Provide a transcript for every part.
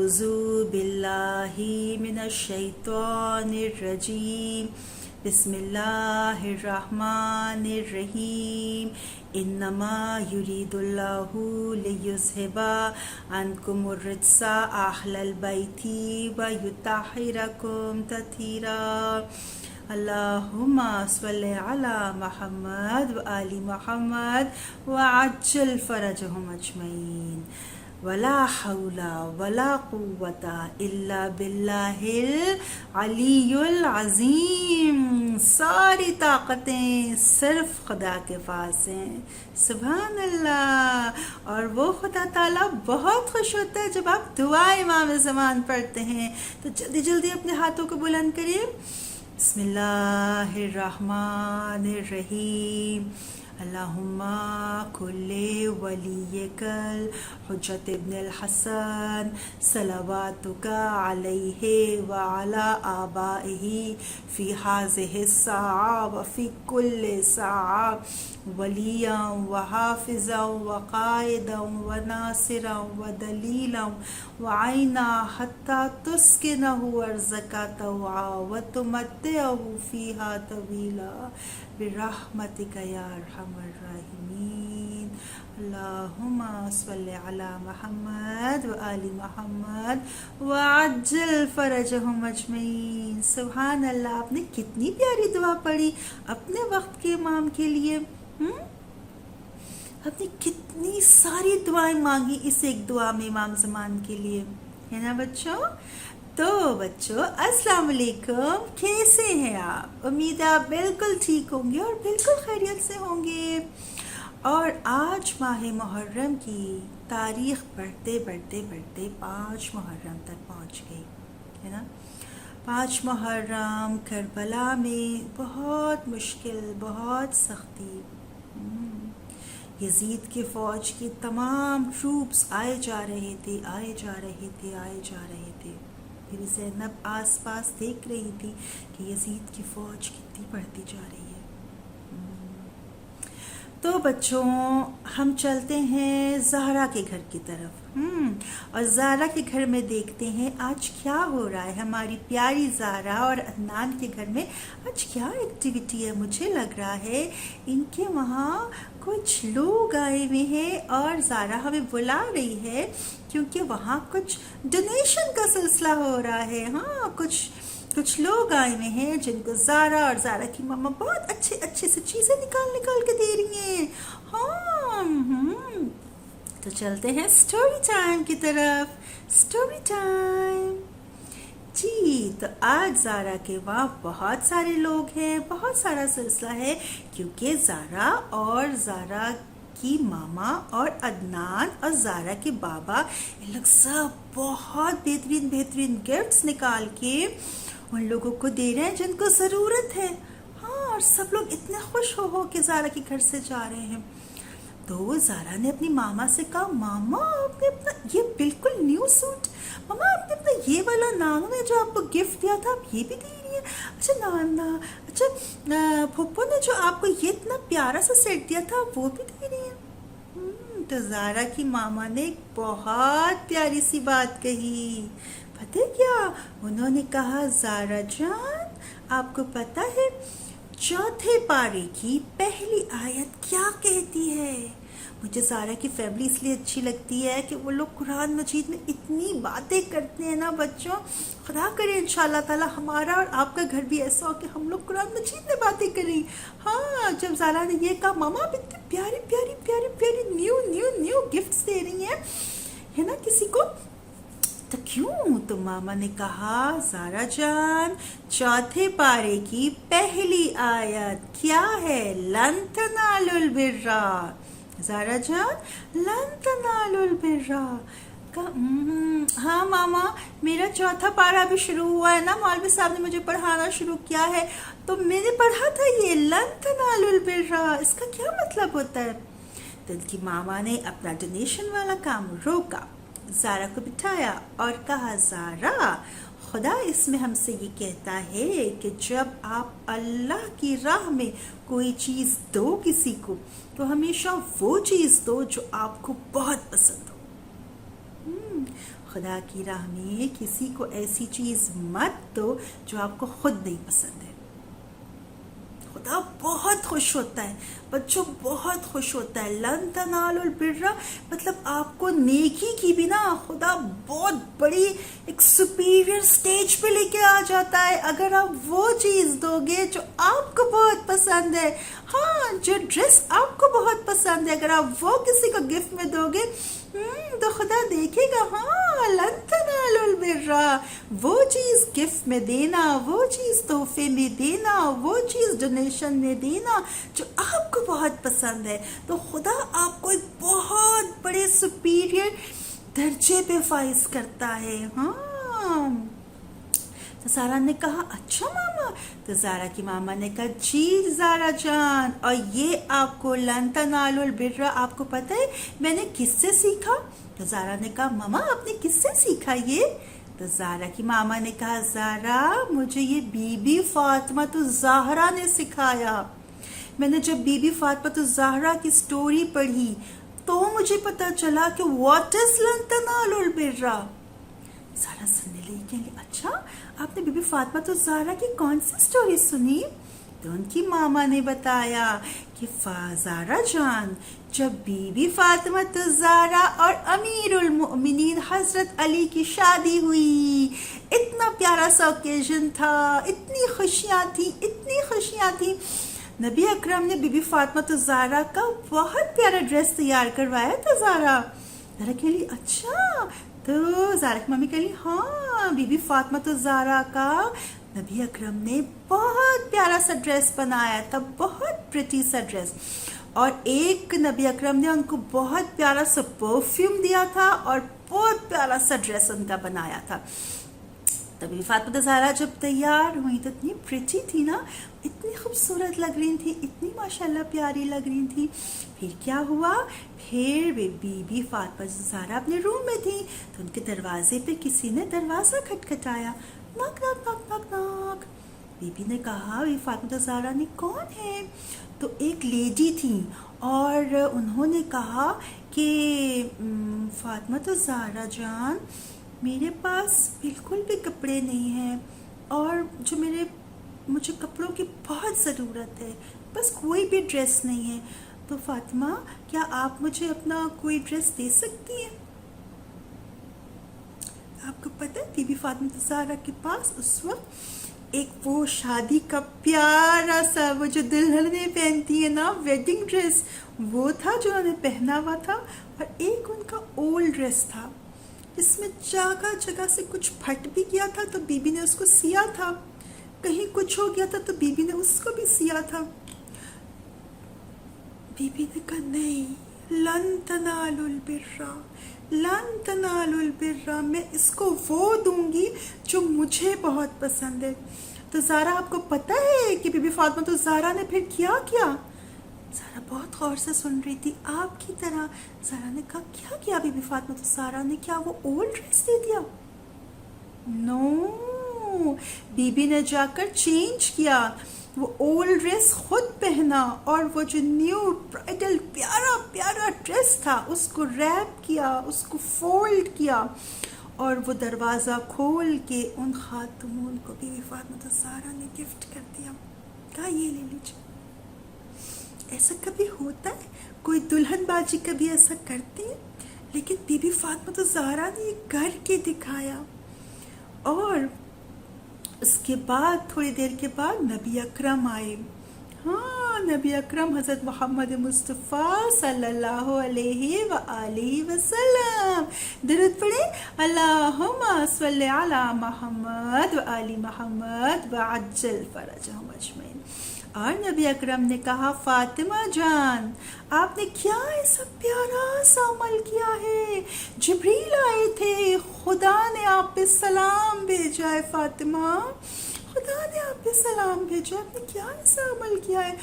أعوذ بالله من الشيطان الرجيم بسم الله الرحمن الرحيم إنما يريد الله ليذهب عنكم الرجس أهل البيت ويطهركم تطهيرا اللهم صل على محمد وآل محمد وعجل فرجهم أجمعين ولا حول ولا قوة إلا بالله العلی العظیم. ساری طاقتیں صرف خدا کے پاس ہیں. سبحان اللہ. اور وہ خدا تعالیٰ بہت خوش ہوتا ہے جب آپ دعا امام زمان پڑھتے ہیں. تو جلدی جلدی اپنے ہاتھوں کو بلند کریے. بسم اللہ الرحمن الرحیم. اللہم کل ولیک الحجۃ ابن الحسن صلواتک علیہ وعلی آبائہ فی ہذہ الساعہ وفی کل ساعہ ولیاں وحافظا وقائدا وناصرا ودلیلا وعینا حتی تسکنہ ارضک طوعا وتمتعہ فیہا طویلا برحمتک یا ارحم الراحمین. اللہم صل علی محمد وآل محمد وعجل فرجہم اجمعین. سبحان اللہ. آپ نے کتنی پیاری دعا پڑھی اپنے وقت کے امام کے لیے. آپ نے کتنی ساری دعائیں مانگی اس ایک دعا میں امام زمان کے لیے، ہے نا بچوں؟ تو بچوں السلام علیکم. کیسے ہیں آپ؟ امید ہے آپ بالکل ٹھیک ہوں گے اور بالکل خیریت سے ہوں گے. اور آج ماہ محرم کی تاریخ بڑھتے بڑھتے بڑھتے 5 محرم تک پہنچ گئی، ہے نا؟ 5 محرم کربلا میں بہت مشکل، بہت سختی. یزید کی فوج کی تمام ٹروپس آئے جا رہے تھے. پھر زینب آس پاس دیکھ رہی تھی کہ یزید کی فوج کتنی بڑھتی جا رہی ہے. تو بچوں ہم چلتے ہیں زہرا کے گھر کی طرف، اور زہرا کے گھر میں دیکھتے ہیں آج کیا ہو رہا ہے. ہماری پیاری زہرا اور عدنان کے گھر میں آج کیا ایکٹیویٹی ہے. مجھے لگ رہا ہے ان کے وہاں کچھ لوگ آئے ہوئے ہیں اور زہرا ہمیں بلا رہی ہے کیونکہ وہاں کچھ ڈونیشن کا سلسلہ ہو رہا ہے. ہاں کچھ لوگ آئے ہوئے ہیں جن کو زہرا اور زہرا کی ماما بہت اچھے سے چیزیں نکال کے دے رہی ہیں. ہاں تو چلتے ہیں سٹوری ٹائم کی طرف. سٹوری ٹائم جی. تو آج زہرا کے وہاں بہت سارے لوگ ہیں، بہت سارا سلسلہ ہے کیونکہ زہرا اور زہرا کی ماما اور عدنان اور زہرا کے بابا یہ لوگ سب بہت بہترین گفٹس نکال کے ان لوگوں کو دے رہے ہیں جن کو ضرورت ہے. ہاں اور سب لوگ اتنے خوش ہو کے زہرا کے گھر سے جا رہے ہیں. تو زہرا نے اپنی ماما سے کہا ماما آپ نے اپنا یہ بالکل نیو سوٹ، ماما آپ نے اپنا یہ والا نانو نے جو آپ کو گفٹ دیا تھا آپ یہ بھی دے رہی ہیں. اچھا نانا، اچھا پھپھو نے جو آپ کو یہ اتنا پیارا سا سیٹ دیا تھا وہ بھی دے رہی ہیں. تو زہرا کی ماما نے ایک بہت پیاری سی بات کہی. پتہ کیا انہوں نے کہا؟ زہرا جان آپ کو پتہ ہے 4 پارے کی پہلی آیت کیا کہتی ہے؟ مجھے زہرا کی فیملی اس لیے اچھی لگتی ہے کہ وہ لوگ قرآن مجید میں اتنی باتیں کرتے ہیں نا بچوں. خدا کرے انشاءاللہ تعالی ہمارا اور آپ کا گھر بھی ایسا ہو کہ ہم لوگ قرآن مجید میں باتیں کریں. ہاں جب زہرا نے یہ کہا ماما آپ اتنے پیاری نیو گفٹس دے رہی ہیں، ہے نا کسی کو، تو کیوں؟ تو ماما نے کہا زہرا جان 4 پارے کی پہلی آیت کیا ہے؟ لن تنالوا البر. زہرا جان لن تنالوا البر. ہاں ماما میرا 4تھا پارہ بھی شروع ہوا ہے نا، مولوی صاحب نے مجھے پڑھانا شروع کیا ہے تو میں نے پڑھا تھا یہ لن تنالوا البر. اس کا کیا مطلب ہوتا ہے؟ تو ان کی ماما نے اپنا ڈونیشن والا کام روکا، زہرا کو بٹھایا اور کہا زہرا خدا اس میں ہم سے یہ کہتا ہے کہ جب آپ اللہ کی راہ میں کوئی چیز دو کسی کو تو ہمیشہ وہ چیز دو جو آپ کو بہت پسند ہو. خدا کی راہ میں کسی کو ایسی چیز مت دو جو آپ کو خود نہیں پسند ہے. خدا بہت خوش ہوتا ہے بچوں، بہت خوش ہوتا ہے. لن تنالوا البر، مطلب آپ کو نیکی کی بھی نا خدا بہت بڑی ایک سپیریئر سٹیج پہ لے کے آ جاتا ہے اگر آپ وہ چیز دو گے جو آپ کو بہت پسند ہے. ہاں، جو ڈریس آپ کو بہت پسند ہے اگر آپ وہ کسی کو گفٹ میں دو گے تو خدا دیکھے گا. ہاں، لن تنالوا البر، وہ چیز گفٹ میں دینا، وہ چیز تحفے میں دینا، وہ چیز ڈونیشن میں دینا جو آپ کو بہت پسند ہے. تو خدا آپ کو ایک بہت بڑے سپیریئر درجے پہ فائز کرتا ہے. ہاں. تو سارا نے کہا اچھا ماما. تو زارا کی ماما نے کہا جی زارا جان، اور یہ آپ کو لن تنالوا البر آپ کو پتہ ہے میں نے کس سے سیکھا؟ تو زارا نے کہا ماما آپ نے کس سے سیکھا یہ؟ تو زارا کی ماما نے کہا زارا مجھے یہ بی بی فاطمہ الزہرا نے سکھایا. میں نے جب بی بی فاطمہ الزہرا کی سٹوری پڑھی تو مجھے پتا چلا کہ واٹ از لن تنالوا البر. زارا سننے لگی کہ اچھا آپ نے بی بی فاطمہ الزہرا کی کون سی سٹوری سنی؟ تو ان کی ماما نے بتایا کہ زارا جان جب بی بی فاطمہ الزہرا اور امیر المؤمنین حضرت علی کی شادی ہوئی، اتنا پیارا سا اوکیزن تھا، اتنی خوشیاں تھیں. نبی اکرم نے بی بی فاطمہ الزہرا کا بہت پیارا ڈریس تیار کروایا تھا. زارا کہلی اچھا. تو زارا کی ممی کہلی ہاں بی بی فاطمہ الزہرا کا نبی اکرم نے بہت پیارا سا ڈریس بنایا تھا، بہت پریٹی سا ڈریس. اور ایک نبی اکرم نے ان کو بہت پیارا سا پرفیوم دیا تھا اور بہت پیارا سا ڈریس ان کا بنایا تھا. تبھی فاطمہ الزہرا جب تیار ہوئی تو اتنی پریٹی تھی نا، اتنی خوبصورت لگ رہی تھی، اتنی ماشاءاللہ پیاری لگ رہی تھی. پھر کیا ہوا؟ پھر بی بی فاطمہ الزہرا اپنے روم میں تھی تو ان کے دروازے پہ کسی نے دروازہ کھٹکھٹایا. ناک ناک ناک ناک ناک. بی بی نے کہا بی فاطمہ الزہرا نے کون ہے؟ تو ایک لیڈی تھی اور انہوں نے کہا کہ فاطمہ الزہرا جان میرے پاس بالکل بھی کپڑے نہیں ہیں اور مجھے کپڑوں کی بہت ضرورت ہے، بس کوئی بھی ڈریس نہیں ہے. تو فاطمہ کیا آپ مجھے اپنا کوئی ڈریس دے سکتی ہیں؟ آپ کو پتہ ہے بی بی فاطمہ الزہرا کے پاس اس وقت ایک وہ شادی کا پیارا سا وہ جو دلہنیں پہنتی ہیں نا ویڈنگ ڈریس، وہ تھا جو انہوں نے پہنا ہوا تھا. اور ایک ان کا اولڈ ڈریس تھا جس میں جگہ سے کچھ پھٹ بھی گیا تھا تو بی بی نے اس کو سیا تھا، کہیں کچھ ہو گیا تھا تو بی بی نے اس کو بھی سیا تھا. بی بی نے کہا نہیں، لن تنالوا البر، لن تنالوا البر، میں اس کو وہ دوں گی جو مجھے بہت پسند ہے. تو زارا آپ کو پتہ ہے کہ بی بی فاطمہ الزہرا نے پھر کیا؟ زارا بہت غور سے سن رہی تھی آپ کی طرح. زارا نے کہا کیا بی بی فاطمہ الزہرا نے کیا وہ اولڈ ڈریس دے دیا؟ نو، بی بی نے جا کر چینج کیا، وہ اولڈ ڈریس خود پہنا اور وہ جو نیو برائڈل پیارا ڈریس تھا اس کو ریپ کیا، اس کو فولڈ کیا اور وہ دروازہ کھول کے ان خاتون کو بی بی فاطمہ الزہرا نے گفٹ کر دیا. کہا یہ لے لیجیے. ایسا کبھی ہوتا ہے؟ کوئی دلہن باجی کبھی ایسا کرتی ہے؟ لیکن بی بی فاطمہ الزہرا نے یہ کر کے دکھایا. اور اس کے بعد تھوڑی دیر کے بعد نبی اکرم آئے. ہاں، نبی اکرم حضرت محمد مصطفیٰ صلی اللہ علیہ وآلہ وسلم. درود پڑھیں، اللہم صلی علی محمد وآل محمد وعجل فرجہم اجمعین. اور نبی اکرم نے کہا فاطمہ جان آپ نے کیا ایسا پیارا سا عمل کیا ہے، جبریل آئے تھے، خدا نے آپ پہ سلام بھیجا ہے. فاطمہ خدا نے آپ پہ سلام بھیجا، آپ نے کیا ایسا عمل کیا ہے.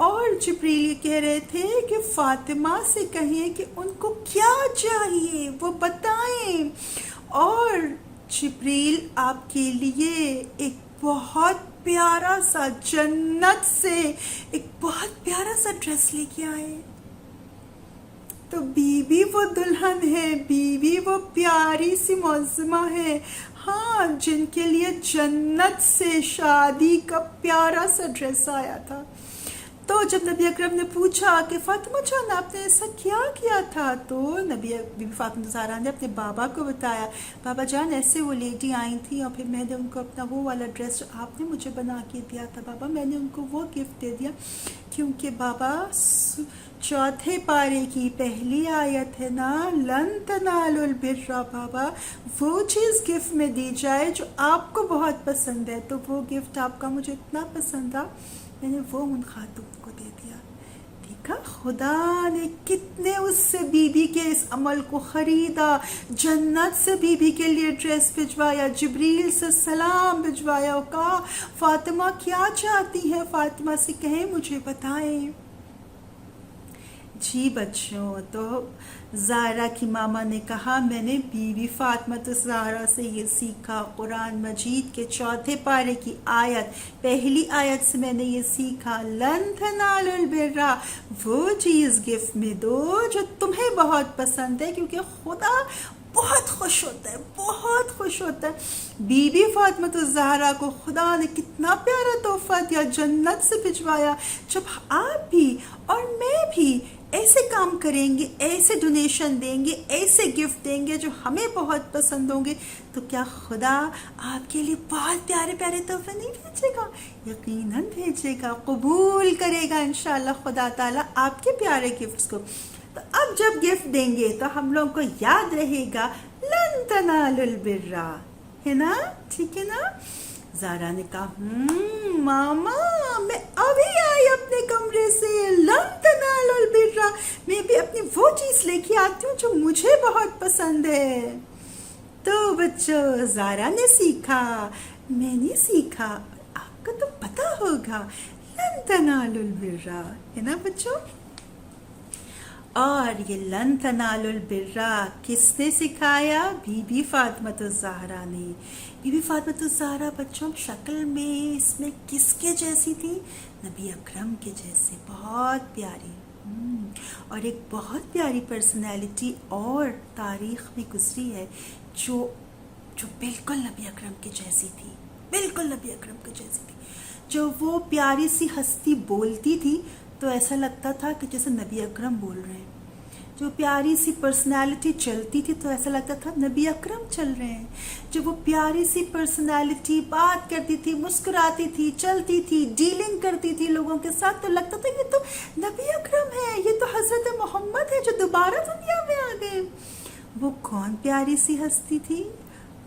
اور جبریل یہ کہہ رہے تھے کہ فاطمہ سے کہیں کہ ان کو کیا چاہیے وہ بتائیں. اور جبریل آپ کے لیے ایک بہت پیارا سا جنت سے ایک بہت پیارا سا ڈریس لے کے آئے. تو بیوی وہ دلہن ہے، بیوی وہ پیاری سی معظمہ ہے، ہاں، جن کے لیے جنت سے شادی کا پیارا سا ڈریس آیا تھا۔ تو جب نبی اکرم نے پوچھا کہ فاطمہ جان آپ نے ایسا کیا تھا، تو بی بی فاطمہ زہرا نے اپنے بابا کو بتایا، بابا جان ایسے وہ لیڈی آئی تھی اور پھر میں نے ان کو اپنا وہ والا ڈریس جو آپ نے مجھے بنا کے دیا تھا بابا، میں نے ان کو وہ گفٹ دے دیا، کیونکہ بابا چوتھے پارے کی پہلی آیت ہے نا، لن تنالوا البر، بابا وہ چیز گفٹ میں دی جائے جو آپ کو بہت پسند ہے، تو وہ گفٹ آپ کا مجھے اتنا پسند آ، میں نے وہ ان خاتون کو دے دیا۔ دیکھا خدا نے کتنے اس سے بی بی کے اس عمل کو خریدا، جنت سے بی بی کے لیے ڈریس بھجوایا، جبریل سے سلام بھجوایا، اور کہا فاطمہ کیا چاہتی ہیں، فاطمہ سے کہیں مجھے بتائیں۔ جی بچوں، تو زہرا کی ماما نے کہا میں نے بیوی فاطمہ زہرا سے یہ سیکھا، قرآن مجید کے چوتھے پارے کی آیت، پہلی آیت سے میں نے یہ سیکھا، لن تنالوا البر، وہ چیز گفٹ میں دو جو تمہیں بہت پسند ہے، کیونکہ خدا بہت خوش ہوتا ہے، بہت خوش ہوتا ہے۔ بی بی فاطمہ الزہرا کو خدا نے کتنا پیارا تحفہ دیا، جنت سے بھجوایا۔ جب آپ بھی اور میں بھی ایسے کام کریں گے، ایسے ڈونیشن دیں گے، ایسے گفٹ دیں گے جو ہمیں بہت پسند ہوں گے، تو کیا خدا آپ کے لیے بہت پیارے پیارے تحفے نہیں بھیجے گا؟ یقیناً بھیجے گا، قبول کرے گا انشاءاللہ خدا تعالیٰ آپ کے پیارے گفٹس کو۔ تو اب جب گفٹ دیں گے تو ہم لوگوں کو یاد رہے گا لن تنالوا البر، ہے نا، ٹھیک ہے نا؟ زہرا نے کہا ماما میں ابھی آئی اپنے کمرے سے، لن تنالوا البر، میں بھی اپنی وہ چیز لے کے آتی ہوں جو مجھے بہت پسند ہے۔ تو بچوں زہرا نے سیکھا، میں نے سیکھا، آپ کو تو پتا ہوگا لن تنالوا البر، ہے نا بچوں؟ اور یہ لن تنالوا البر کس نے سکھایا؟ بی بی فاطمہ الزہرا نے۔ بی بی فاطمہ الزہرا بچوں شکل میں اس میں کس کے جیسی تھی؟ نبی اکرم کے جیسے، بہت پیاری، اور ایک بہت پیاری پرسنالٹی اور تاریخ میں گزری ہے جو بالکل نبی اکرم کے جیسی تھی، بالکل نبی اکرم کے جیسی تھی۔ جو وہ پیاری سی ہستی بولتی تھی تو ایسا لگتا تھا کہ جیسے نبی اکرم بول رہے ہیں، جو پیاری سی پرسنالٹی چلتی تھی تو ایسا لگتا تھا نبی اکرم چل رہے ہیں، جب وہ پیاری سی پرسنالٹی بات کرتی تھی، مسکراتی تھی، چلتی تھی، ڈیلنگ کرتی تھی لوگوں کے ساتھ، تو لگتا تھا یہ تو نبی اکرم ہے، یہ تو حضرت محمد ہے جو دوبارہ دنیا میں آ گئے۔ وہ کون پیاری سی ہستی تھی؟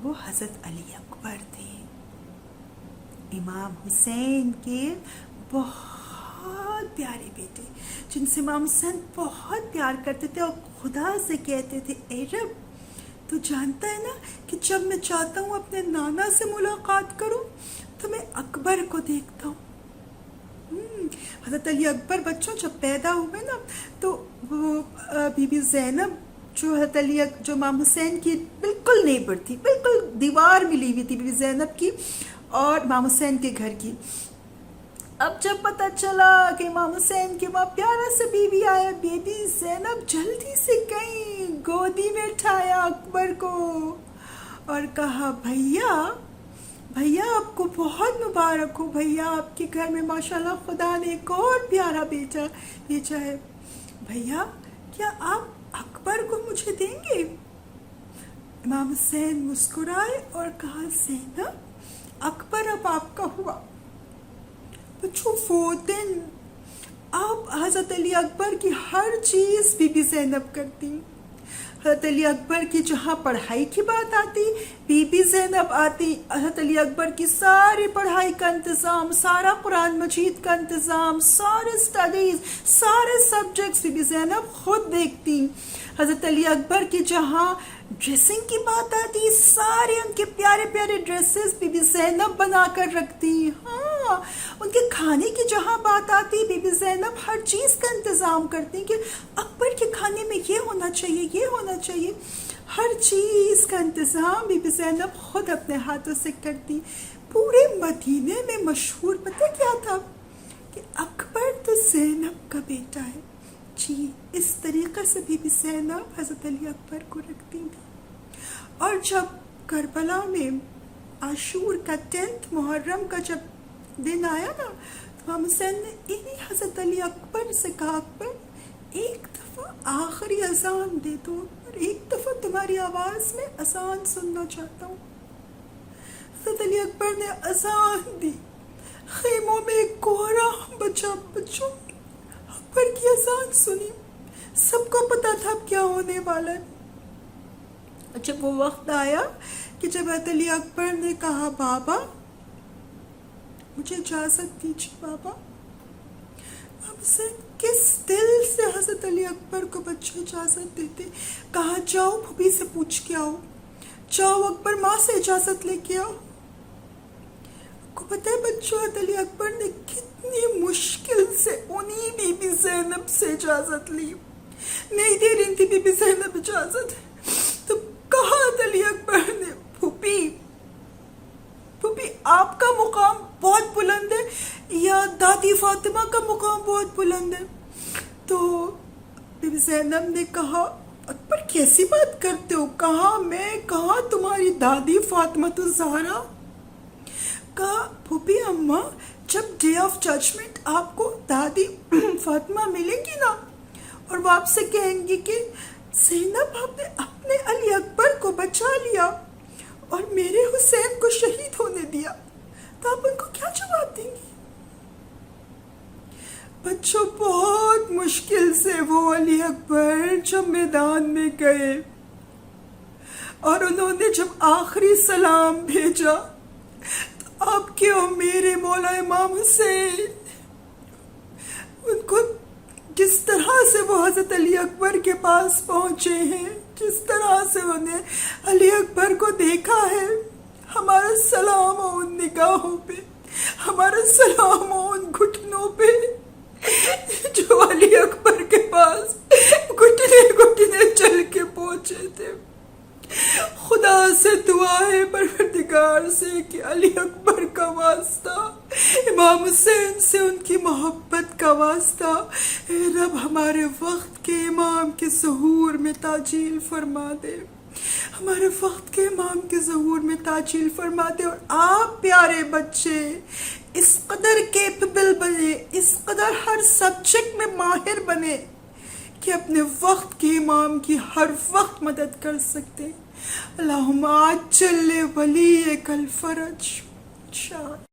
وہ حضرت علی اکبر تھے، امام حسین کے بہت پیارے بیٹے، جن سے امام حسین بہت پیار کرتے تھے اور خدا سے کہتے تھے اے رب تو جانتا ہے نا کہ جب میں چاہتا ہوں اپنے نانا سے ملاقات کروں تو میں اکبر کو دیکھتا ہوں۔ حضرت علی اکبر بچوں جب پیدا ہوئے نا تو وہ بی بی زینب جو حضرت علی جو امام حسین کی بالکل نیبر تھی، بالکل دیوار ملی ہوئی تھی بی بی زینب کی اور امام حسین کے گھر کی۔ اب جب پتہ چلا کہ امام حسین کے وہاں پیارا سے بی بی آیا، بی بی زینب جلدی سے گئی، گودی میں اٹھایا اکبر کو اور کہا بھیا آپ کو بہت مبارک ہو، بھیا آپ کے گھر میں ماشاءاللہ خدا نے ایک اور پیارا بیٹا بھیجا ہے، بھیا کیا آپ اکبر کو مجھے دیں گے؟ امام حسین مسکرائے اور کہا زینب اکبر اب آپ کا ہوا۔ بچوں وہ دن آپ حضرت علی اکبر کی ہر چیز بی بی زینب کرتی، حضرت علی اکبر کی جہاں پڑھائی کی بات آتی بی بی زینب آتی، حضرت علی اکبر کی ساری پڑھائی کا انتظام، سارا قرآن مجید کا انتظام، سارے سٹڈیز، سارے سبجیکٹس بی بی زینب خود دیکھتی۔ حضرت علی اکبر کی جہاں ڈریسنگ کی بات آتی سارے ان کے پیارے پیارے ڈریسز بی بی زینب بنا کر رکھتی، ہاں ان کے کھانے کی جہاں بات آتی بی بی زینب ہر چیز کا انتظام کرتی کہ اکبر کے کھانے میں یہ ہونا چاہیے، یہ ہونا چاہیے، ہر چیز کا انتظام بی بی زینب خود اپنے ہاتھوں سے کرتی۔ پورے مدینے میں مشہور پتہ کیا تھا کہ اکبر تو زینب کا بیٹا ہے، جی اس طریقے سے بی بی زینب حضرت علی اکبر کو رکھتی تھی۔ اور جب کربلا میں عاشور کا 10 محرم کا جب دن آیا نا، تو امام حسین نے انہی حضرت علی اکبر سے کہا، اکبر ایک دفعہ آخری اذان دے دو، اور ایک دفعہ تمہاری آواز میں اذان سننا چاہتا ہوں۔ حضرت علی اکبر نے اذان دی، خیموں میں ایک کوہرام بچا، بچوں اکبر کی اذان سنی، سب کو پتا تھا اب کیا ہونے والا ہے۔ جب وہ وقت آیا کہ جب حضرت علی اکبر نے کہا بابا مجھے اجازت دیجیے بابا، کس دل سے حضرت علی اکبر کو بچے اجازت دیتے، کہا جاؤ پھوپھی سے پوچھ کے آؤ، جاؤ اکبر ماں سے اجازت لے کے آؤ۔ کو پتہ ہے بچوں، حضرت علی اکبر نے کتنی مشکل سے انہی بی بی زینب سے اجازت لی، نہیں دے رہی تھی بی بی زینب اجازت، تو کہا حضرت علی اکبر نے پھوپھی آپ کا مقام بہت بلند ہے یا دادی فاطمہ کا مقام بہت بلند ہے؟ تو بی بی زینب نے کہا اکبر کیسی بات کرتے ہو، کہاں میں کہاں تمہاری دادی فاطمہ الزہرا؟ کہا پھوپھی اماں جب ڈے آف ججمنٹ آپ کو دادی فاطمہ ملیں گی نا، اور وہ آپ سے کہیں گی کہ زینب آپ نے اپنے علی اکبر کو بچا لیا اور میرے حسین کو شہید ہونے دیا، تو آپ ان کو کیا جواب دیں گی؟ بچوں بہت مشکل سے وہ علی اکبر جب میدان میں گئے اور انہوں نے جب آخری سلام بھیجا، تو آپ کے اور میرے مولا امام حسین ان کو جس طرح سے وہ حضرت علی اکبر کے پاس پہنچے ہیں، جس طرح سے انہیں علی اکبر کو دیکھا ہے، ہمارا سلام ہو ان نگاہوں پہ، ہمارا سلام ہو ان گھٹنوں پہ جو علی اکبر کے پاس گھٹنے گھٹنے چل کے پہنچے تھے۔ خدا سے دعا ہے پروردگار سے کہ علی اکبر کا واسطہ، امام حسین سے ان کی محبت کا واسطہ، اے رب ہمارے وقت کے امام کے ظہور میں تاجیل فرما دے، ہمارے وقت کے امام کے ظہور میں تاجیل فرما دے، اور آپ پیارے بچے اس قدر کیپبل بنے، اس قدر ہر سبجیکٹ میں ماہر بنے کہ اپنے وقت کے امام کی ہر وقت مدد کر سکتے۔ اللہم عجل ولیک الفرج انشاءاللہ۔